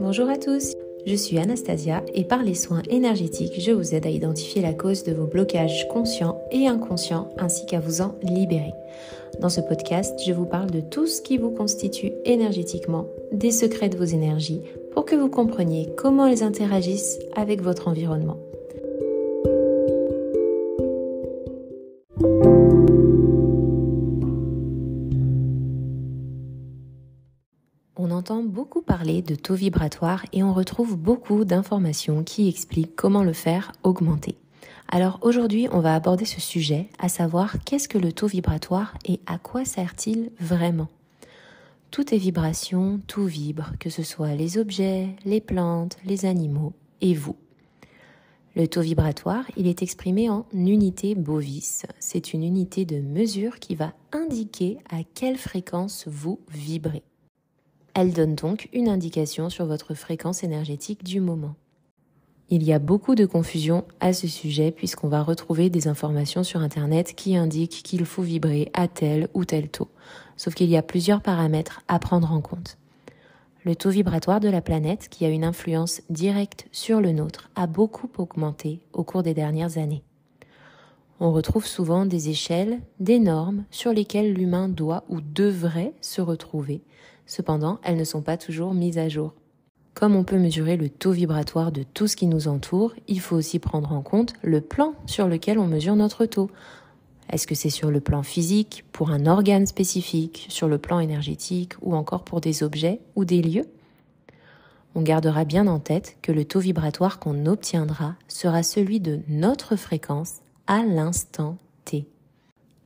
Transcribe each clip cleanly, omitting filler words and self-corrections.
Bonjour à tous, je suis Anastasia et par les soins énergétiques, je vous aide à identifier la cause de vos blocages conscients et inconscients ainsi qu'à vous en libérer. Dans ce podcast, je vous parle de tout ce qui vous constitue énergétiquement, des secrets de vos énergies pour que vous compreniez comment elles interagissent avec votre environnement. On entend beaucoup parler de taux vibratoire et on retrouve beaucoup d'informations qui expliquent comment le faire augmenter. Alors aujourd'hui, on va aborder ce sujet, à savoir qu'est-ce que le taux vibratoire et à quoi sert-il vraiment ? Tout est vibration, tout vibre, que ce soit les objets, les plantes, les animaux et vous. Le taux vibratoire, il est exprimé en unité Bovis. C'est une unité de mesure qui va indiquer à quelle fréquence vous vibrez. Elle donne donc une indication sur votre fréquence énergétique du moment. Il y a beaucoup de confusion à ce sujet puisqu'on va retrouver des informations sur Internet qui indiquent qu'il faut vibrer à tel ou tel taux. Sauf qu'il y a plusieurs paramètres à prendre en compte. Le taux vibratoire de la planète, qui a une influence directe sur le nôtre, a beaucoup augmenté au cours des dernières années. On retrouve souvent des échelles, des normes sur lesquelles l'humain doit ou devrait se retrouver. Cependant, elles ne sont pas toujours mises à jour. Comme on peut mesurer le taux vibratoire de tout ce qui nous entoure, il faut aussi prendre en compte le plan sur lequel on mesure notre taux. Est-ce que c'est sur le plan physique, pour un organe spécifique, sur le plan énergétique ou encore pour des objets ou des lieux ? On gardera bien en tête que le taux vibratoire qu'on obtiendra sera celui de notre fréquence à l'instant T.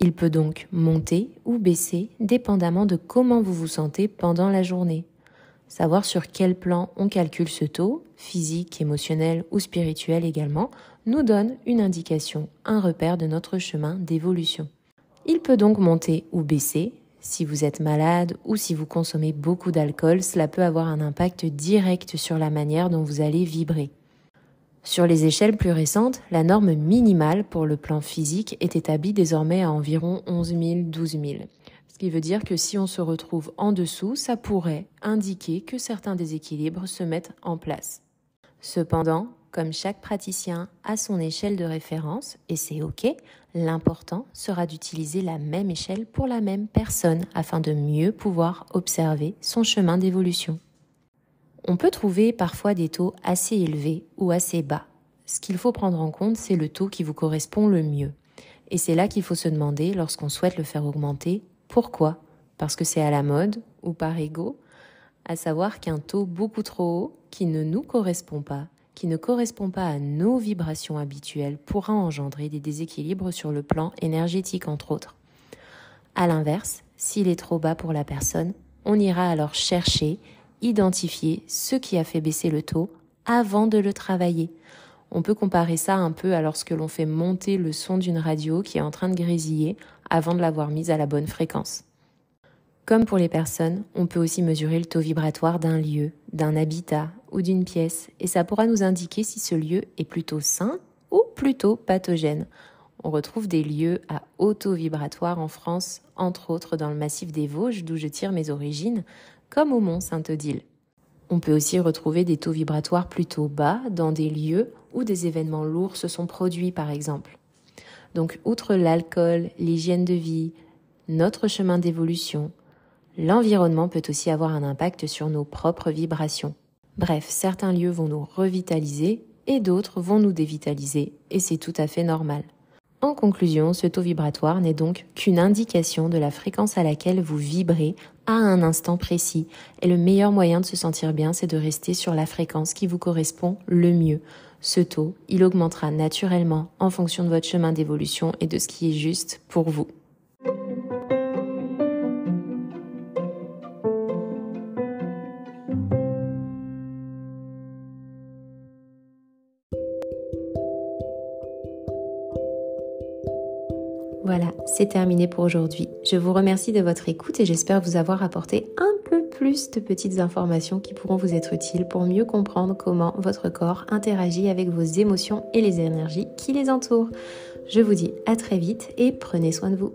Il peut donc monter ou baisser dépendamment de comment vous vous sentez pendant la journée. Savoir sur quel plan on calcule ce taux, physique, émotionnel ou spirituel également, nous donne une indication, un repère de notre chemin d'évolution. Il peut donc monter ou baisser. Si vous êtes malade ou si vous consommez beaucoup d'alcool, cela peut avoir un impact direct sur la manière dont vous allez vibrer. Sur les échelles plus récentes, la norme minimale pour le plan physique est établie désormais à environ 11 000, 12 000. Ce qui veut dire que si on se retrouve en dessous, ça pourrait indiquer que certains déséquilibres se mettent en place. Cependant, comme chaque praticien a son échelle de référence, et c'est OK, l'important sera d'utiliser la même échelle pour la même personne afin de mieux pouvoir observer son chemin d'évolution. On peut trouver parfois des taux assez élevés ou assez bas. Ce qu'il faut prendre en compte, c'est le taux qui vous correspond le mieux. Et c'est là qu'il faut se demander, lorsqu'on souhaite le faire augmenter, pourquoi ? Parce que c'est à la mode ou par ego ? À savoir qu'un taux beaucoup trop haut, qui ne nous correspond pas, qui ne correspond pas à nos vibrations habituelles, pourra engendrer des déséquilibres sur le plan énergétique, entre autres. À l'inverse, s'il est trop bas pour la personne, on ira alors chercher identifier ce qui a fait baisser le taux avant de le travailler. On peut comparer ça un peu à lorsque l'on fait monter le son d'une radio qui est en train de grésiller avant de l'avoir mise à la bonne fréquence. Comme pour les personnes, on peut aussi mesurer le taux vibratoire d'un lieu, d'un habitat ou d'une pièce et ça pourra nous indiquer si ce lieu est plutôt sain ou plutôt pathogène. On retrouve des lieux à haut taux vibratoire en France, entre autres dans le massif des Vosges d'où je tire mes origines, comme au Mont Sainte-Odile. On peut aussi retrouver des taux vibratoires plutôt bas dans des lieux où des événements lourds se sont produits par exemple. Donc outre l'alcool, l'hygiène de vie, notre chemin d'évolution, l'environnement peut aussi avoir un impact sur nos propres vibrations. Bref, certains lieux vont nous revitaliser et d'autres vont nous dévitaliser et c'est tout à fait normal. En conclusion, ce taux vibratoire n'est donc qu'une indication de la fréquence à laquelle vous vibrez à un instant précis. Et le meilleur moyen de se sentir bien, c'est de rester sur la fréquence qui vous correspond le mieux. Ce taux, il augmentera naturellement en fonction de votre chemin d'évolution et de ce qui est juste pour vous. Voilà, c'est terminé pour aujourd'hui. Je vous remercie de votre écoute et j'espère vous avoir apporté un peu plus de petites informations qui pourront vous être utiles pour mieux comprendre comment votre corps interagit avec vos émotions et les énergies qui les entourent. Je vous dis à très vite et prenez soin de vous.